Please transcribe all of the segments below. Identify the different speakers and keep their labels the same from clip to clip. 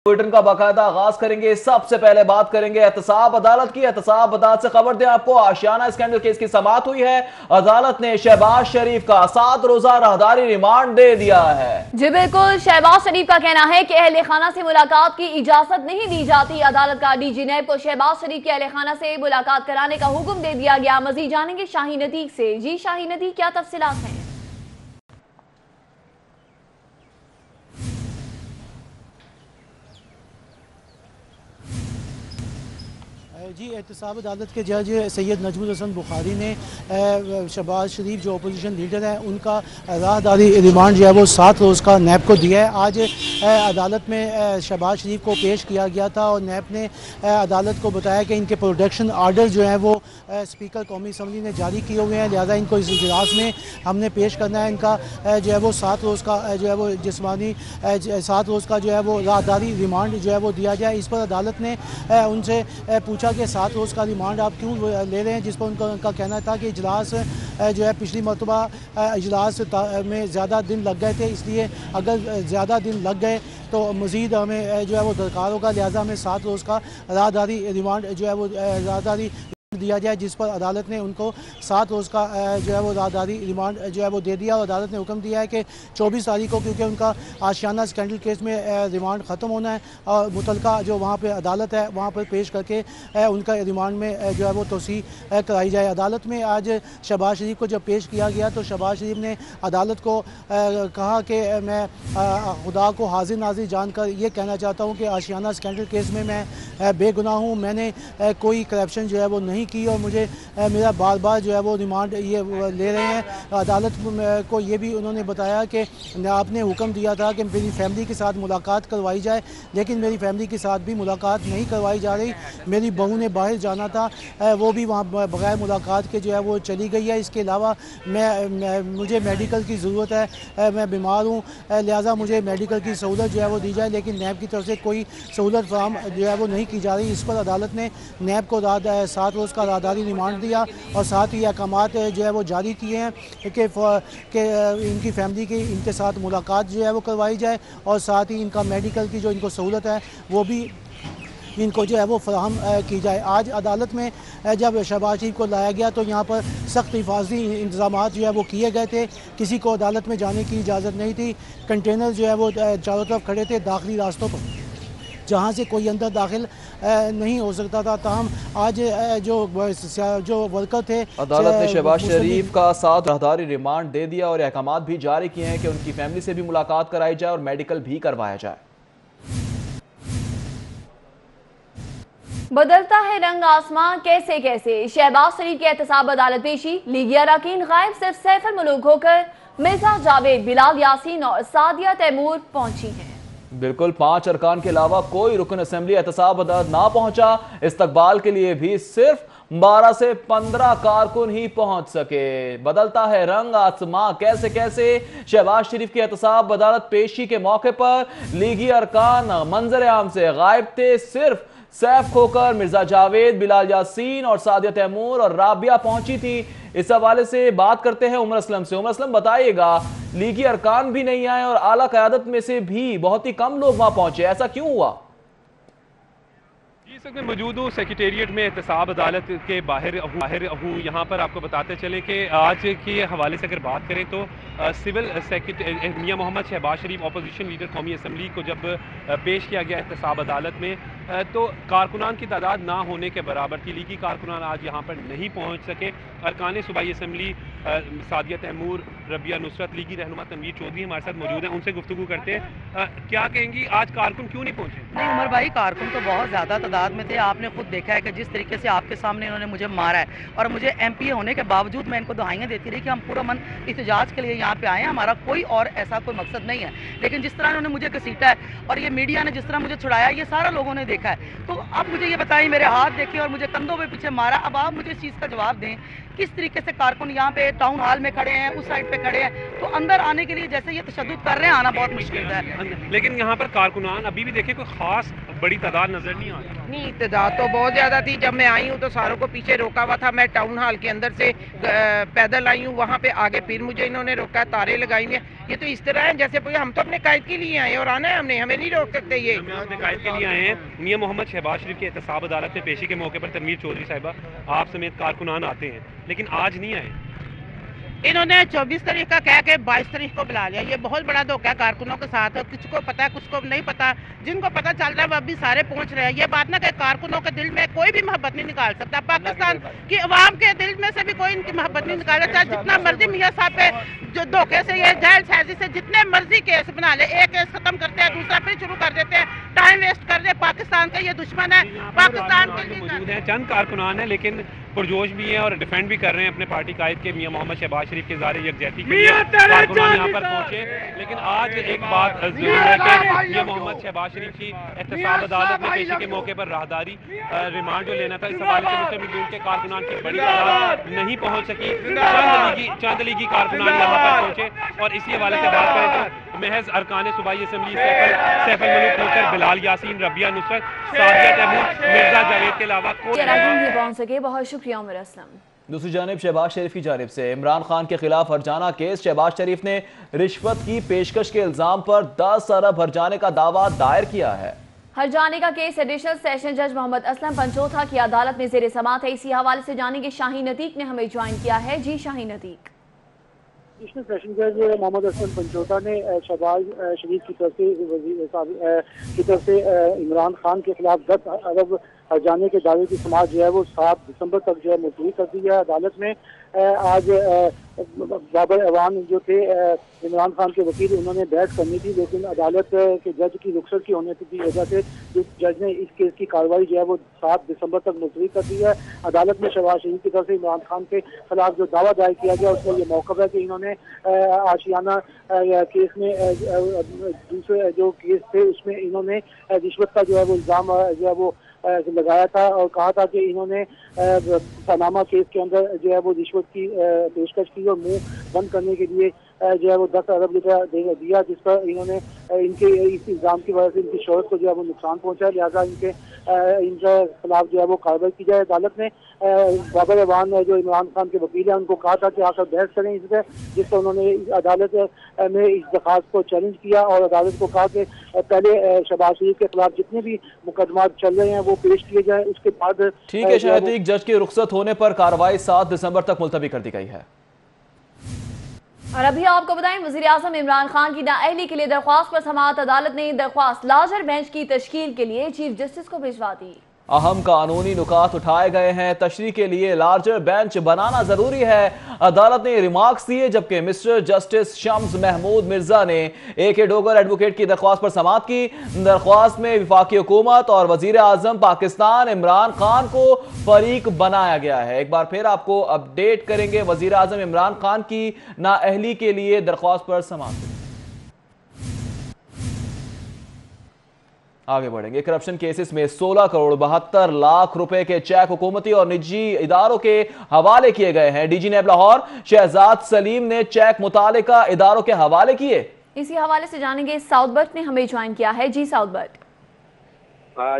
Speaker 1: Bulletin का बाकायदा आगाज करेंगे। सबसे पहले बात करेंगे एहतसाब अदालत की। एहतसाब अदालत से खबर दें आपको, आशियाना स्कैंडल केस की समाअत हुई है। अदालत ने शहबाज शरीफ का 7 रोजा राहदारी रिमांड दे दिया है।
Speaker 2: जी बिल्कुल, शहबाज शरीफ का कहना है कि अहले खाना से मुलाकात की इजाजत नहीं दी जाती। अदालत का डीजी नैब को शहबाज शरीफ के अहले खाना से मुलाकात कराने का हुक्म दे दिया गया। मजीद जानेंगे शाहीन अतीक से। जी शाहीन अतीक, क्या तफसीलात हैं?
Speaker 3: जी, एहतसाब अदालत के जज सैयद नजमुल हसन बुखारी ने शहबाज शरीफ जो अपोजिशन लीडर हैं उनका राहदारी रिमांड जो है वो 7 रोज़ का नैब को दिया है। आज अदालत में शहबाज शरीफ को पेश किया गया था और नैब ने अदालत को बताया कि इनके प्रोटेक्शन आर्डर जो है वो स्पीकर कौमी असम्बली ने जारी किए हुए हैं, लिहाजा इनको इस इजलास में हमने पेश करना है। इनका जो है वो 7 रोज़ का जो है वो जिस्मानी 7 रोज़ का जो है वो राहदारी रिमांड जो है वो दिया जाए। इस पर अदालत ने उनसे पूछा कि 7 रोज़ का रिमांड आप क्यों ले रहे हैं, जिस पर उनका कहना था कि इजलास जो है पिछली मरतबा इजलास में ज़्यादा दिन लग गए थे, इसलिए अगर ज़्यादा दिन लग गए तो मज़ीद हमें जो है वो दरकार होगा, लिहाजा हमें 7 रोज़ का राहदारी रिमांड जो है वो राहदारी दिया जाए, जिस पर अदालत ने उनको 7 रोज़ का जो है वो राहदारी रिमांड जो है वो दे दिया। और अदालत ने हुक्म दिया है कि 24 तारीख को, क्योंकि उनका आशियाना स्कैंडल केस में रिमांड ख़त्म होना है और मुतलका जो वहाँ पे अदालत है वहाँ पर पेश करके उनका रिमांड में जो है वो तोसी कराई जाए। अदालत में आज शहबाज शरीफ को जब पेश किया गया तो शहबाज शरीफ ने अदालत को कहा कि मैं खुदा को हाजिर नाजिर जानकर ये कहना चाहता हूँ कि आशियाना स्कैंडल केस में मैं बेगुनाह हूँ, मैंने कोई करप्शन जो है वो नहीं की और मुझे मेरा बार बार जो है वो रिमांड ये ले रहे हैं। अदालत को ये भी उन्होंने बताया कि आपने हुक्म दिया था कि मेरी फैमिली के साथ मुलाकात करवाई जाए, लेकिन मेरी फैमिली के साथ भी मुलाकात नहीं करवाई जा रही। मेरी बहू ने बाहर जाना था, वो भी वहाँ बगैर मुलाकात के जो है वो चली गई है। इसके अलावा मुझे मेडिकल की ज़रूरत है, मैं बीमार हूँ, लिहाजा मुझे मेडिकल की सहूलत जो है वो दी जाए, लेकिन नैब की तरफ से कोई सहूलत फराहम जो है वो नहीं की जा रही। इस पर अदालत ने नैब को 7 रोज़ का राहदारी रिमांड दिया और साथ ही अहकामात जो है वो जारी किए हैं कि इनकी फैमिली की इनके साथ मुलाकात जो है वो करवाई जाए और साथ ही इनका मेडिकल की जो इनको सहूलत है वो भी इनको जो है वो फराहम की जाए। आज अदालत में जब शहबाज शरीफ को लाया गया तो यहाँ पर सख्त हिफाजती इंतजाम जो है वो किए गए थे, किसी को अदालत में जाने की इजाज़त नहीं थी। कंटेनर जो है वो चारों तरफ खड़े थे दाखिली रास्तों पर, जहाँ से कोई अंदर दाखिल नहीं हो सकता था। ताहम आज जो वर्कर थे,
Speaker 1: अदालत ने शहबाज शरीफ का 7 राहदारी रिमांड दे दिया और अहकामात भी जारी किए हैं कि उनकी फैमिली से भी मुलाकात कराई जाए और मेडिकल भी करवाया जाए।
Speaker 2: बदलता है रंग आसमां कैसे कैसे। शहबाज शरीफ की एहतसाब अदालत पेशी, लीगी अरकान गायब, सिर्फ सैफुल मुल्क होकर मिर्जा जावेद, बिलाल यासीन और सादिया तैमूर पहुंची हैं।
Speaker 1: बिल्कुल, 5 अरकान के अलावा कोई रुकन असेंबली एहतसाब अदालत ना पहुंचा। इस्तकबाल के लिए भी सिर्फ 12 से 15 कारकुन ही पहुंच सके। बदलता है रंग आसमां कैसे कैसे। शहबाज शरीफ की एहतसाब अदालत पेशी के मौके पर लीगी अरकान मंजर आम से गायब थे। सिर्फ सैफ खोकर, मिर्जा जावेद, बिलाल यासीन और सादिया तैमूर और राबिया पहुंची थी। इस हवाले से बात करते हैं उमर असलम से। उमर असलम, बताइएगा, लीगी अरकान भी नहीं आए और आला क़यादत में से भी बहुत ही कम लोग वहां पहुंचे, ऐसा क्यों हुआ?
Speaker 4: इस वक्त मैं मौजूद हूँ सेक्रेटेरिएट में, एहतसाब अदालत के बाहर हूँ। यहाँ पर आपको बताते चले कि आज के हवाले से अगर बात करें तो सिविल सेक्रेटरी मियां मोहम्मद शहबाज शरीफ अपोजिशन लीडर कौमी असम्बली को जब पेश किया गया एहतसाब अदालत में तो कारकुनान की तादाद ना होने के बराबर थी। लीगी कारकुनान आज यहाँ पर नहीं पहुँच सके। अरकान सूबाई असम्बली सादिया तैमूर, रबिया नुसरत, लीगी रहनुमा तनवीर चौधरी हमारे साथ मौजूद हैं, उनसे गुफ्तगू करते हैं। क्या कहेंगी, आज कारकुन क्यों नहीं पहुँचे?
Speaker 5: नहीं उमर भाई, कारकुन तो बहुत ज़्यादा तादाद में थे। आपने खुद देखा है कि जिस तरीके से आपके सामने इन्होंने मुझे मारा है और मुझे MP होने के बावजूद मैं इनको दुहाइयाँ देती रही कि हम पूरा मन एहतजाज के लिए यहाँ पे आए हैं, हमारा कोई और ऐसा कोई मकसद नहीं है। लेकिन जिस तरह इन्होंने मुझे घसीटा है और ये मीडिया ने जिस तरह मुझे छुड़ाया, ये सारा लोगों ने देखा देखा है। तो अब मुझे ये बताइए, मेरे हाथ देखे और मुझे कंधों पे पीछे मारा, अब आप मुझे इस चीज़ का जवाब दें किस तरीके से कारकुन यहाँ पे टाउन हॉल में खड़े हैं, उस साइड पे खड़े हैं, तो अंदर आने के लिए जैसे ये तशद्दुद कर रहे हैं, आना बहुत मुश्किल है।
Speaker 4: लेकिन यहाँ पर कारकुनान अभी भी देखे कोई खास बड़ी तादाद नजर नहीं आ रही।
Speaker 6: नहीं, तादाद तो बहुत ज़्यादा थी। जब मैं आई हूँ तो सारों को पीछे रोका हुआ था। मैं टाउन हॉल के अंदर से पैदल आई हूँ, वहाँ पे आगे फिर मुझे इन्होंने रोका, तारे लगाई हैं। ये तो इस तरह है जैसे हम तो अपने कायद के लिए आए और आना है हमने, हमें नहीं रोक सकते। ये
Speaker 4: अपने कायद के लिए आए हैं। मियां मोहम्मद शहबाज शरीफ की एहतसाब अदालत में पेशी के मौके पर तनवीर चौधरी साहिबा आप समेत कारकुनान आते हैं, लेकिन आज नहीं आए।
Speaker 6: इन्होंने 24 तारीख का कह के 22 तारीख को बुला लिया। ये बहुत बड़ा धोखा है कारकुनों के साथ। कुछ को पता है, कुछ को नहीं पता। जिनको पता चल रहा है वो अभी सारे पहुंच रहे हैं। ये बात ना कि कारकुनों के दिल में कोई भी मोहब्बत नहीं निकाल सकता। पाकिस्तान की अवाम के दिल में से भी कोई इनकी मोहब्बत नहीं निकाल सकता। जितना मर्जी मियाँ साहब पे जो धोखे से, ये जैल साजी से जितने मर्जी केस बना ले, एक केस खत्म करते हैं, दूसरा फिर शुरू कर देते हैं, टाइम वेस्ट कर रहे। पाकिस्तान का ये दुश्मन है, पाकिस्तान के लिए
Speaker 4: मौजूद हैं। चंद कारकुनान हैं लेकिन पुरजोश भी हैं और डिफेंड भी कर रहे हैं अपने पार्टी कायद के मियां मोहम्मद शहबाज शरीफ के ज़ाहिर यकजहती के लिए कारकुनान यहाँ पर पहुंचे। लेकिन आज एक बात जरूर है कि मियां मोहम्मद शहबाज शरीफ की एहतसाब अदालत में पेशी के मौके पर राहदारी रिमांड जो लेना था, इस हवाले से मुस्लिम लीग के कारकुनान की बड़ी तादाद नहीं पहुंच सकी। चंद लीगी कारकुनान यहाँ पर पहुंचे और इसी हवाले से बात करें तो महज अरकान सूबाई असम्बली सैफल मलूक होकर बिलाल यासीन, रबिया नुसरत, सादिया तैमूर, मिर्जा जावेद के अलावा कोई
Speaker 2: पहुंच सके। बहुत शुक्रिया उमर असलम।
Speaker 1: दूसरी जानिब शहबाज शरीफ की जानिब से इमरान खान के खिलाफ हरजाना केस। शहबाज शरीफ ने रिश्वत की पेशकश के इल्जाम पर 10 अरब हरजाने का दावा दायर किया है।
Speaker 2: हरजाने का केस एडिशनल सेशन जज मोहम्मद असलम पंचोथा की अदालत में जेर समाअत है। इसी हवाले से जानेंगे, शाहीन अतीक ने हमें ज्वाइन किया है। जी शाहीन अतीक।
Speaker 3: एडिशनल सेशन जज मोहम्मद असलम पंचोता ने शहबाज शरीफ की तरफ से इमरान खान के खिलाफ 10 अरब हरजाने के दावे की समाअत जो है वो 7 दिसंबर तक जो है मुलतवी कर दी है। अदालत में आज बाबर अवान जो थे इमरान खान के वकील, उन्होंने बहस करनी थी, लेकिन अदालत के जज की रुखसत की होने की वजह से जज ने इस केस की कार्रवाई जो है वो 7 दिसंबर तक मुलतवी कर दी है। अदालत में शहबाज शरीफ की तरफ से इमरान खान के खिलाफ जो दावा दायर किया गया उसमें ये मौक़िफ़ है कि इन्होंने आशियाना केस में दूसरे जो केस थे उसमें इन्होंने रिश्वत का जो है वो इल्ज़ाम जो है वो लगाया था और कहा था कि इन्होंने पनामा केस के अंदर जो है वो रिश्वत की पेशकश की और मुंह बंद करने के लिए जो है वो 10 अरब रुपया दिया, जिस पर इन्होंने इनके इस इल्ज़ाम की वजह से इनकी शोहरत को जो है वो नुकसान पहुंचा, लिहाजा इनके खिलाफ जो है वो कार्रवाई की जाए। अदालत ने बाबर अवान जो इमरान खान के वकील हैं उनको कहा था कि आकर बहस करें इस पर, जिस पर उन्होंने अदालत में इस दरखास्त को चैलेंज किया और अदालत को कहा कि पहले शहबाज शरीफ के खिलाफ जितने भी मुकदमात चल रहे हैं वो पेश किए जाए, उसके बाद
Speaker 1: ठीक है। शाहीन, जज की रुखसत होने पर कार्रवाई 7 दिसंबर तक मुलतवी कर दी गई है।
Speaker 2: और अभी आपको बताएं, वज़ीर आज़म इमरान खान की नाअहली के लिए दरख्वास्त पर समाअत अदालत ने दरख्वास्त लार्जर बेंच की तश्कील के लिए चीफ जस्टिस को भिजवा दी।
Speaker 1: अहम कानूनी नुकात उठाए गए हैं, तशरीह के लिए लार्जर बेंच बनाना जरूरी है, अदालत ने रिमार्क्स दिए। जबकि मिस्टर जस्टिस शम्स महमूद मिर्जा ने AK डोगर एडवोकेट की दरख्वास्त पर समाअत की। दरख्वास्त में वफाकी हुकूमत और वजीर आजम पाकिस्तान इमरान खान को फरीक बनाया गया है। एक बार फिर आपको अपडेट करेंगे, वजीर आजम इमरान खान की नाअहली के लिए दरख्वास्त पर समाअत। आगे बढ़ेंगे। करप्शन केसेस में 16 करोड़ 72 लाख रुपए के चेक हुकूमती और निजी इदारों के हवाले किए गए हैं। DG नैब लाहौर शहजाद सलीम ने चेक मुतालिका इदारों के हवाले किए।
Speaker 2: इसी हवाले से जानेंगे, साउथ बर्ट ने हमें ज्वाइन किया है। जी साउथ बर्ट।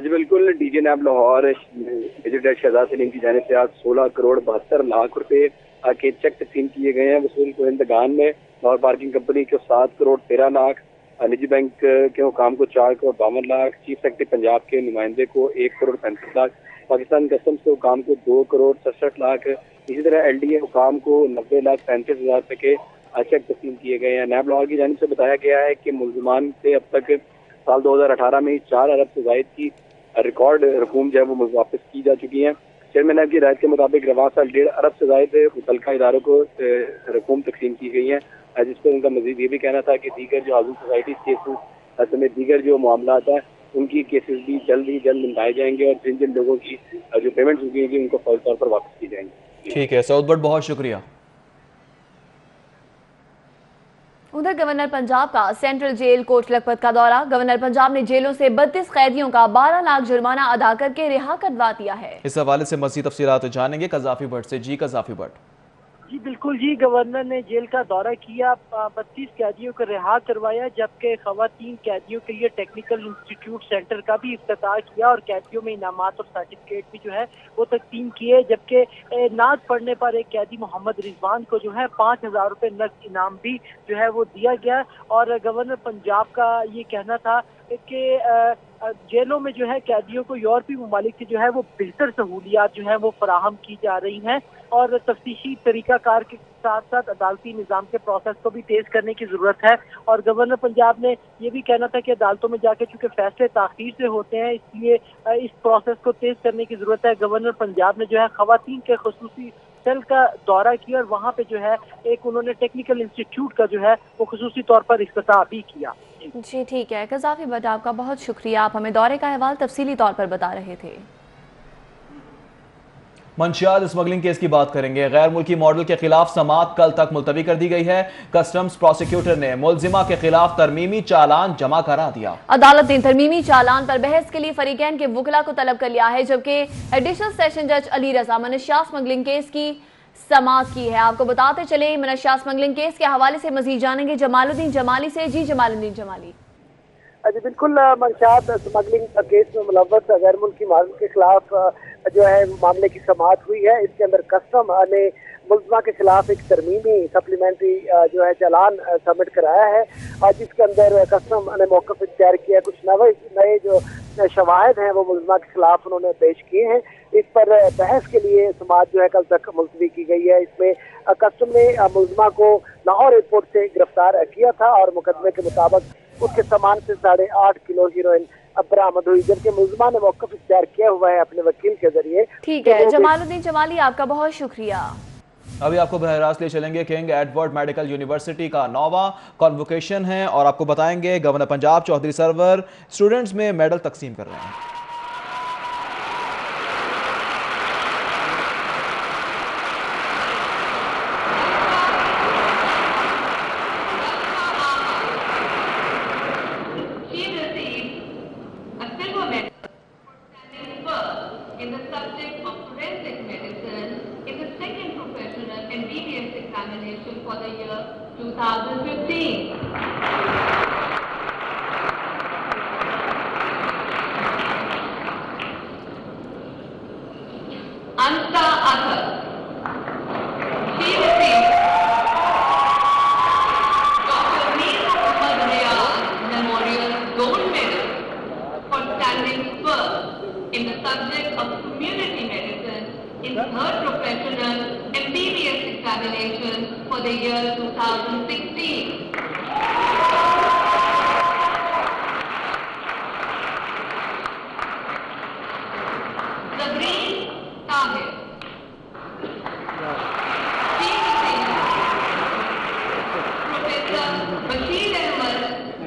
Speaker 7: जी बिल्कुल, DG नैब लाहौर शहजाद सलीम की जानिब से आज 16 करोड़ 72 लाख रुपए के चेक तकसीम किए गए हैं। वसूल कुहिंदगान में लाहौर पार्किंग कंपनी को 7 करोड़ 13 लाख, निजी बैंक के हुकाम को 4 करोड़ 52 लाख, चीफ सेक्रेटरी पंजाब के नुमाइंदे को 1 करोड़ 35 लाख, पाकिस्तान कस्टम्स के हुकाम को 2 करोड़ 67 लाख, इसी तरह LDA हुकाम को 90 लाख 35 हज़ार रुपये के चेक तस्लीम किए गए हैं। नैब लाहौर की जानिब से बताया गया है कि मुलजमान से अब तक साल 2018 में 4 अरब से जायद की रिकॉर्ड रकूम जो है वो वापस की जा चुकी है। चेयरमैन नैब की हिदायत के मुताबिक रवां साल 1.5 अरब से जायद मुतल्लिका इदारों को रकूम तकसीम की गई है, जिस पर उनका मजीद ये भी कहना था कि दीगर जो हाउसिंग सोसाइटी केसेस समेत दीगर जो मामलात हैं उनकी केसेस भी जल्द ही जल्द निपटाए जाएंगे और जिन जिन लोगों की जो पेमेंट्स हुई होगी उनको फौरी तौर पर वापस की जाएंगी।
Speaker 1: ठीक है साउथ बर्ट, बहुत शुक्रिया।
Speaker 2: उधर गवर्नर पंजाब का सेंट्रल जेल कोट लखपत का दौरा। गवर्नर पंजाब ने जेलों से 32 कैदियों का 12 लाख जुर्माना अदा करके रिहा करवा दिया है।
Speaker 1: इस हवाले से मज़ीद तफसीलात जानेंगे कज़ाफी भट्ट से। जी कज़ाफी भट्ट।
Speaker 8: जी बिल्कुल जी, गवर्नर ने जेल का दौरा किया, 32 कैदियों को रिहा करवाया, जबकि खवातीन कैदियों के लिए टेक्निकल इंस्टीट्यूट सेंटर का भी इफ्तिताह किया और कैदियों में इनामात और सर्टिफिकेट भी जो है वो तकसीम किए। जबकि नाज पढ़ने पर एक कैदी मोहम्मद रिजवान को जो है 5000 रुपये नकद इनाम भी जो है वो दिया गया। और गवर्नर पंजाब का ये कहना था कि जेलों में जो है कैदियों को यूरोपीय ममालिक से जो है वो बेहतर सहूलियात जो है वो फराहम की जा रही हैं और तफ्तीशी तरीकाकार के साथ साथ अदालती निज़ाम के प्रोसेस को भी तेज करने की ज़रूरत है। और गवर्नर पंजाब ने ये भी कहना था कि अदालतों में जाकर चूँकि फैसले ताख़ीर से होते हैं, इसलिए इस प्रोसेस को तेज करने की ज़रूरत है। गवर्नर पंजाब ने जो है ख़वातीन के ख़ुसूसी सेल का दौरा किया और वहाँ पे जो है एक उन्होंने टेक्निकल इंस्टीट्यूट का जो है वो ख़ुसूसी तौर पर इफ्तिताह भी किया।
Speaker 2: जी ठीक है कज़ाफी भट्ट, आपका बहुत शुक्रिया, आप हमें दौरे का अहवाल तफसीली तौर पर बता रहे थे।
Speaker 1: मंशियात स्मगलिंग केस की बात करेंगे। गैर मुल्की मॉडल के खिलाफ समाअत कल तक मुलतवी कर दी गई है। कस्टम्स प्रोसिक्यूटर ने मुलजिमा के खिलाफ तरमीमी चालान जमा करा दिया।
Speaker 2: अदालत ने तरमीमी चालान पर बहस के लिए फरीकैन के वकला को तलब कर लिया है, जबकि एडिशनल सेशन जज अली रजा मनशियात स्मगलिंग केस की समाअत की है। आपको बताते चले मनशियात स्मगलिंग केस के हवाले से मजीद जानेंगे जमालुद्दीन जमाली से। जी जमालुद्दीन जमाली।
Speaker 9: जी बिल्कुल, मंशियात स्मगलिंग केस में मुलव्वस गैर मुल्की मॉडल के खिलाफ जो है मामले की समाअत हुई है। इसके अंदर कस्टम ने मुलजिमा के खिलाफ एक तरमीमी सप्लीमेंट्री जो है चालान सबमिट कराया है और जिसके अंदर कस्टम ने मौक़िफ़ इख्तियार किया। कुछ नए जो शवाहिद हैं वो मुलजिमा के खिलाफ उन्होंने पेश किए हैं। इस पर बहस के लिए समाअत जो है कल तक मुलतवी की गई है। इसमें कस्टम ने मुलजिमा को लाहौर एयरपोर्ट से गिरफ्तार किया था और मुकदमे के मुताबिक उसके सामान से 8.5 किलो हीरोइन बरामद हुई, जबकि मुलजिमा ने मौक़िफ़ इख्तियार किया हुआ है अपने वकील के जरिए।
Speaker 2: ठीक है जमालुद्दीन जमाली, आपका बहुत शुक्रिया।
Speaker 1: अभी आपको बहर रास्त ले चलेंगे किंग एडवर्ड मेडिकल यूनिवर्सिटी का 9वां कॉन्वोकेशन है और आपको बताएंगे गवर्नर पंजाब चौधरी सरवर स्टूडेंट्स में मेडल तकसीम कर रहे हैं।
Speaker 10: in the subject of forensic medicine in the second professional MBBS examination for the year 2015. Ansa Athar. She received Dr. Mir Muhammad Riyaz Memorial Gold Medal for standing first in the subject of community medicine in third professional MBBS examination for the year 2016. Sabreen Tahir. She received Professor Bashir Ahmed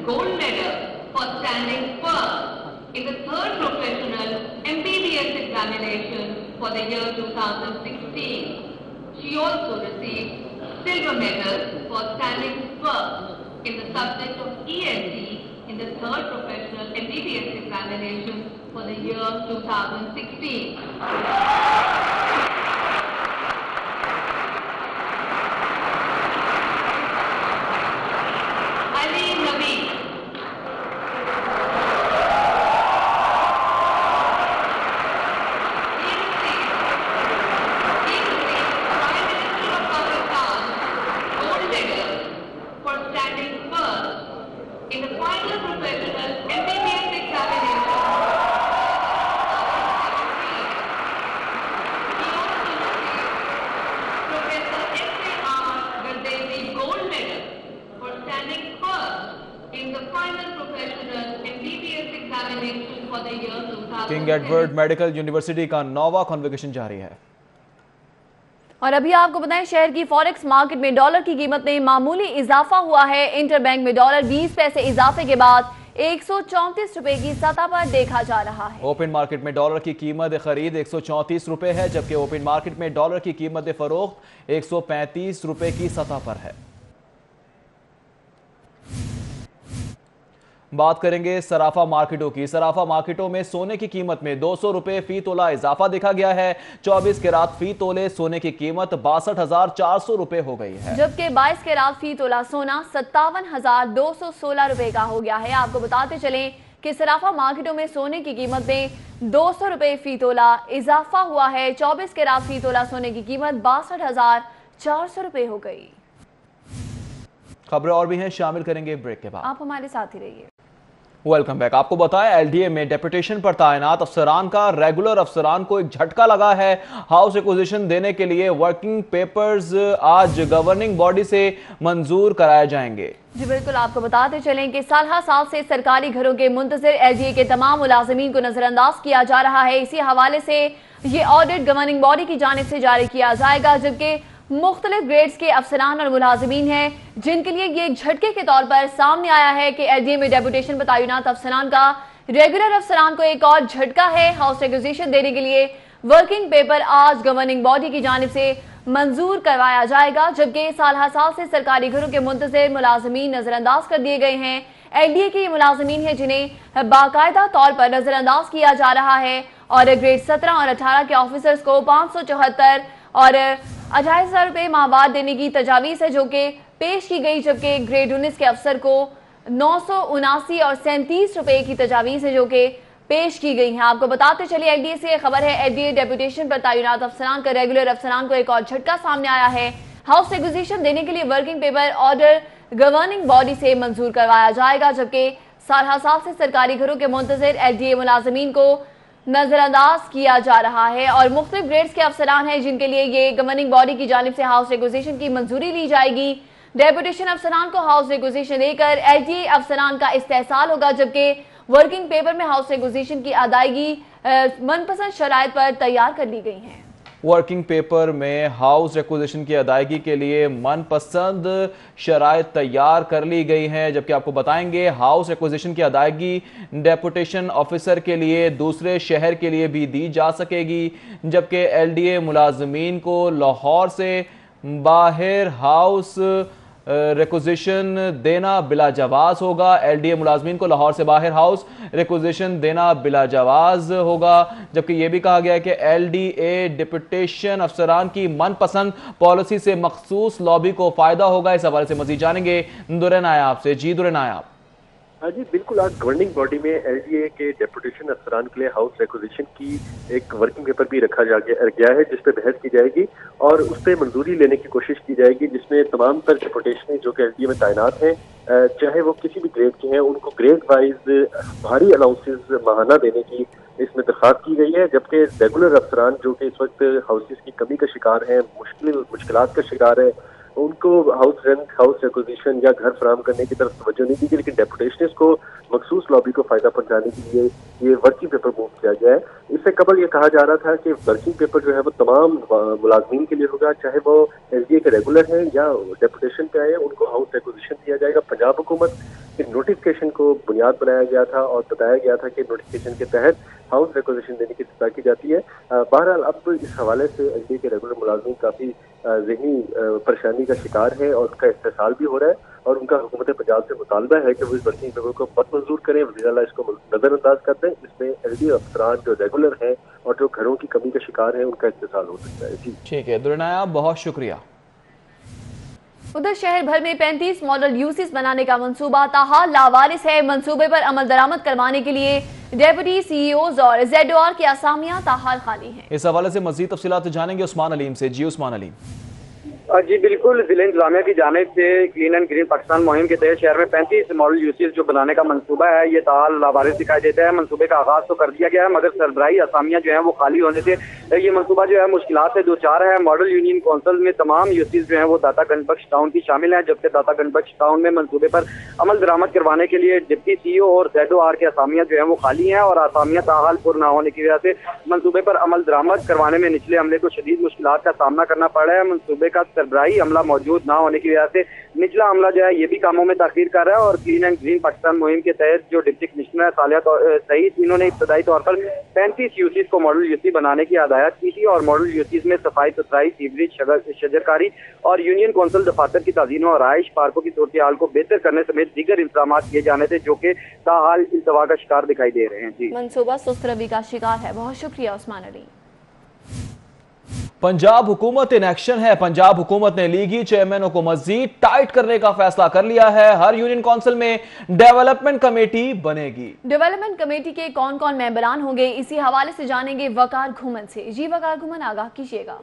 Speaker 10: Gold Medal for standing first in the third professional MBBS examination for the year 2016. She also received silver medal for standing first in the subject of ENT in the third professional MBBS examination for the year 2016. Ali Nabi.
Speaker 1: King Edward medical university का 9वां convocation जारी है।
Speaker 2: और अभी आपको बताएं शहर की forex market में डॉलर की कीमत में मामूली इजाफा हुआ है। इंटरबैंक में डॉलर 20 पैसे इजाफे के बाद 134 रुपए की सतह पर देखा जा रहा है।
Speaker 1: ओपन मार्केट में डॉलर की कीमत खरीद 134 रुपए है, जबकि ओपन मार्केट में डॉलर की कीमत फरोख्त 135 रुपए की सतह पर है। बात करेंगे सराफा मार्केटों की। सराफा मार्केटों में सोने की कीमत में 200 रुपए फी तोला इजाफा देखा गया है। 24 कैरात फी तोले सोने की कीमत 62,400 रुपए हो गई है,
Speaker 2: जबकि 22 कैरात फी तोला सोना 57,216 रुपए का हो गया है। आपको बताते चलें कि सराफा मार्केटों में सोने की कीमत में 200 रुपए फी तोला इजाफा हुआ है। 24 कैरात फी तोला सोने की कीमत 62,400 रुपए हो गई।
Speaker 1: खबरें और भी हैं, शामिल करेंगे ब्रेक के बाद।
Speaker 2: आप हमारे साथ ही रहिए।
Speaker 1: Welcome back. आपको बताएं, एलडीए में डेपुटेशन पर तैनात अफसरान का रेगुलर अफसरान को एक झटका लगा है। हाउस एक्विजिशन देने के लिए वर्किंग पेपर्स आज गवर्निंग बॉडी से मंजूर कराए जाएंगे।
Speaker 2: जी बिल्कुल, आपको बताते चलें कि साल से सरकारी घरों के मुंतज़िर एलडीए के तमाम मुलाजिमीन को नजरअंदाज किया जा रहा है। इसी हवाले से ये ऑडिट गवर्निंग बॉडी की जानिब से जारी किया जाएगा, जबकि मुख्तलिफ ग्रेड्स के अफसरान और मुलाजिमीन हैं जिनके लिए ये एक झटके के तौर पर सामने आया है कि एलडीए में डेपुटेशन पर तैनात अफसरान का रेगुलर अफसरान को एक और झटका है। हाउस एक्विजिशन देने के लिए वर्किंग पेपर आज गवर्निंग बॉडी की जानिब से मंजूर करवाया जाएगा, जबकि साल से सरकारी घरों के मुंतज़िर मुलाजिमीन नजरअंदाज कर दिए गए हैं। एलडीए के ये मुलाजिमीन हैं जिन्हें बाकायदा तौर पर नजरअंदाज किया जा रहा है और ग्रेड 17 और 18 के ऑफिसर्स को 574 और 28,000 रुपए माहवार देने की तजावीज़ है जो कि पेश की गई, जबकि ग्रेड 19 के अफसर को 979 और 37 रुपए की तजावीज़ है जो कि पेश की गई हैं। आपको बताते चलिए एलडीए से खबर है, एलडीए डेपुटेशन पर तैनात अफसरान का रेगुलर अफसरान को एक और झटका सामने आया है। हाउस एक्विजिशन देने के लिए working paper order governing body से मंजूर करवाया जाएगा, जबकि साल से सरकारी घरों के मुंतज़िर एलडीए मुलाजिमीन को नजरअंदाज किया जा रहा है और मुख्तलिफ ग्रेड्स के अफसरान हैं जिनके लिए ये गवर्निंग बॉडी की जानिब से हाउस एक्विजिशन की मंजूरी ली जाएगी। डेपुटेशन अफसरान को हाउस एक्विजिशन देकर एलडीए अफसरान का इस्तेहसाल होगा, जबकि वर्किंग पेपर में हाउस एक्विजिशन की अदायगी मनपसंद शराइत पर तैयार कर ली गई है।
Speaker 1: वर्किंग पेपर में हाउस एक्विजिशन की अदायगी के लिए मनपसंद शराइत तैयार कर ली गई हैं, जबकि आपको बताएंगे हाउस एक्विजिशन की अदायगी डेपुटेशन ऑफिसर के लिए दूसरे शहर के लिए भी दी जा सकेगी, जबकि एलडीए मुलाजमीन को लाहौर से बाहर हाउस रिक्विजिशन देना बिला जवाज होगा। एलडीए मुलाजमीन को लाहौर से बाहर हाउस रिक्विजिशन देना बिला जवाज होगा, जबकि यह भी कहा गया है कि एलडीए डिप्यूटेशन अफसरान की मनपसंद पॉलिसी से मखसूस लॉबी को फायदा होगा। इस हवाले से मजीद जानेंगे दुरे नायाब से। जी दुरे नायाब।
Speaker 11: जी बिल्कुल, आज गवर्निंग बॉडी में एलडीए के डेपुटेशन अफसरान के लिए हाउस एक्विजिशन की एक वर्किंग पेपर भी रखा गया है जिस पे बहस की जाएगी और उस पर मंजूरी लेने की कोशिश की जाएगी, जिसमें तमाम तर डेपुटेशन जो कि एलडीए में तैनात हैं, चाहे वो किसी भी ग्रेड के हैं, उनको ग्रेड वाइज भारी अलाउंसेस माहाना देने की इसमें दरख्वास्त की गई है, जबकि रेगुलर अफसरान जो कि इस वक्त हाउसेस की कमी का शिकार हैं, मुश्किलात का शिकार है, उनको हाउस रेंट, हाउस एक्विजिशन या घर फराहम करने की तरफ तवज्जो नहीं दी गई, लेकिन डेपुटेशनिस्ट को मखसूस लॉबी को फायदा पहुंचाने के लिए ये वर्किंग पेपर मूव किया गया है। इससे कबल ये कहा जा रहा था कि वर्किंग पेपर जो है वो तमाम मुलाजमीन के लिए होगा, चाहे वो एलडीए के रेगुलर हैं या डेपुटेशन पे आए, उनको हाउस एक्विजिशन दिया जाएगा। पंजाब हुकूमत के नोटिफिकेशन को बुनियाद बनाया गया था और बताया गया था कि नोटिफिकेशन के तहत हाउस एक्विजिशन देने की सलाह की जाती है। बहरहाल अब इस हवाले से एलडीए के रेगुलर मुलाजमीन काफ़ी ज़हनी परेशानी का शिकार है और उनका इस्तेसाल भी हो रहा है और उनका हुकूमत पंजाब से मुतालबा है कि वो इस वर्किंग पेपर को मत मंजूर करें, वज़ीर आला इसको नज़रअंदाज कर दें। इसमें एलडीए अफसरान जो रेगुलर हैं और जो घरों की कमी का शिकार है उनका इस्तेसाल हो सकता है। जी
Speaker 1: ठीक है दुरे नायाब, बहुत शुक्रिया।
Speaker 2: उधर शहर भर में 35 मॉडल यूसीस बनाने का मंसूबा ताहाल लावारिस है। मंसूबे पर अमल दरामद करवाने के लिए डेप्यूटी सीईओज और जेडओआर की असामियां ताहाल खाली हैं।
Speaker 1: इस हवाले से मजीद तफसीलात जानेंगे उस्मान अलीम से। जी उस्मान अलीम।
Speaker 12: जी बिल्कुल, जिला इंतजामिया की जानिब से क्लीन एंड ग्रीन पाकिस्तान मुहिम के तहत शहर में 35 मॉडल यूसीस जो बनाने का मंसूबा है, ये ताहाल लावारिस दिखाई देता है। मंसूबे का आगाज तो कर दिया गया है, मगर सरबराही असामियां जो है वो खाली होने से ये मंसूबा जो है मुश्किलात से दो चार है। मॉडल यूनियन काउंसिल में तमाम यूसीस जो है वो दाता गंजबख्श टाउन की शामिल है, जबकि दाता गंजबख्श टाउन में मंसूबे पर अमल दरामद करवाने के लिए डिप्टी सीईओ और जेडओआर के असामियां जो है वो खाली हैं और असामियां ताहाल पुर न होने की वजह से मंसूबे पर अमल दरामद करवाने में निचले अमले को शदीद मुश्किलात का सामना करना पड़ रहा है। मंसूबे का सरबराही अमला मौजूद ना होने की वजह से निचला अमला जो है ये भी कामों में ताखीर कर रहा है। और क्लीन एंड ग्रीन पाकिस्तान मुहिम के तहत जो डिप्टी कमिश्नर है सालिया सईद, इन्होंने इब्तदाई तौर पर 35 यूसीज को मॉडल यूसी बनाने की हदायत की थी। और मॉडल यूसीज में सफाई सुथराई, सीवरेज, शजरकारी और यूनियन कौंसिल दफातर की ताज़ीन और आइश पार्कों की सूरत हाल को बेहतर करने समेत दीगर इंतजाम किए जाने थे, जो कि ताहाल इल्तवा का शिकार दिखाई दे रहे हैं। जी,
Speaker 2: मंसूबा सुस्त रवि का शिकार है। बहुत शुक्रिया उस्मान अली।
Speaker 1: पंजाब हुकूमत इन एक्शन है। पंजाब हुकूमत ने लीगी चेयरमैनों को मजीद टाइट करने का फैसला कर लिया है। हर यूनियन काउंसिल में डेवलपमेंट कमेटी बनेगी।
Speaker 2: डेवलपमेंट कमेटी के कौन कौन मेंबरान होंगे, इसी हवाले से जानेंगे वकार घुमन से। जी वकार घुमन, आगाह कीजिएगा।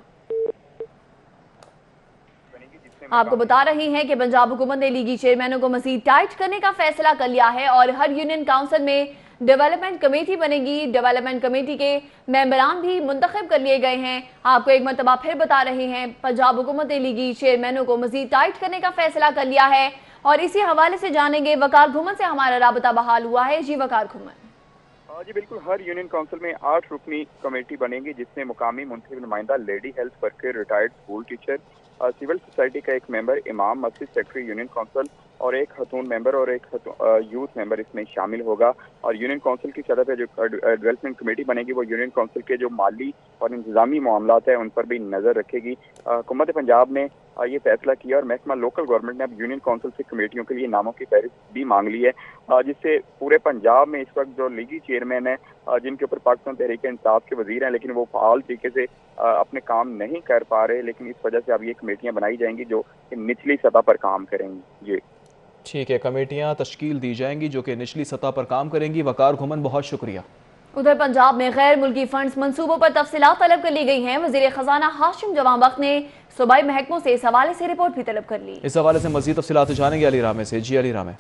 Speaker 2: आपको बता रही हैं कि पंजाब हुकूमत ने लीगी चेयरमैनों को मजीद टाइट करने का फैसला कर लिया है और हर यूनियन काउंसिल में डेवलपमेंट कमेटी बनेगी। डेवलपमेंट कमेटी के मेंबरान भी मुंतखब कर लिए गए हैं। आपको एक मरतबा फिर बता रहे हैं, पंजाब हुकूमत ने लीगी चेयरमैनों को मजीद टाइट करने का फैसला कर लिया है और इसी हवाले से जानेंगे वकार घुमन से हमारा राबता बहाल हुआ है। जी वकार घुमन।
Speaker 13: जी बिल्कुल, हर यूनियन काउंसिल में 8 रुकनी कमेटी बनेगी, जिसमें मुकामी मुंतखब नुमाइंदा, lady health worker, retired school teacher, civil society का एक मेंबर, इमाम, मस्जिद सेक्रेटरी यूनियन काउंसिल और एक खतून मेंबर और एक यूथ मेंबर इसमें शामिल होगा। और यूनियन काउंसिल की सतह पर जो डेवलपमेंट कमेटी बनेगी वो यूनियन काउंसिल के जो माली और इंतजामी मामलात है उन पर भी नज़र रखेगी। हुकूमत पंजाब ने ये फैसला किया और महकमा लोकल गवर्नमेंट ने अब यूनियन काउंसिल से कमेटियों के लिए नामों की फहरिस्त भी मांग ली है, जिससे पूरे पंजाब में इस वक्त जो लीगी चेयरमैन है, जिनके ऊपर पाकिस्तान तहरीक इंसाफ के वजीर हैं, लेकिन वो फाल तरीके से अपने काम नहीं कर पा रहे, लेकिन इस वजह से अब ये कमेटियां बनाई जाएंगी जो निचली सतह पर काम करेंगी। ये
Speaker 1: ठीक है, कमेटियां तश्कील दी जाएंगी जो कि निचली सतह पर काम करेंगी। वकार घुमन, बहुत शुक्रिया।
Speaker 2: उधर पंजाब में गैर मुल्की फंड्स मंसूबों पर तफसीलात तलब कर ली गई हैं। वजीर खजाना हाशिम जवां बख्त ने सूबाई महकमों से इस हवाले से रिपोर्ट भी तलब कर ली।
Speaker 1: इस हवाले से मजीद तफसीलात जानेंगे अली रामे से। जी अली रामे।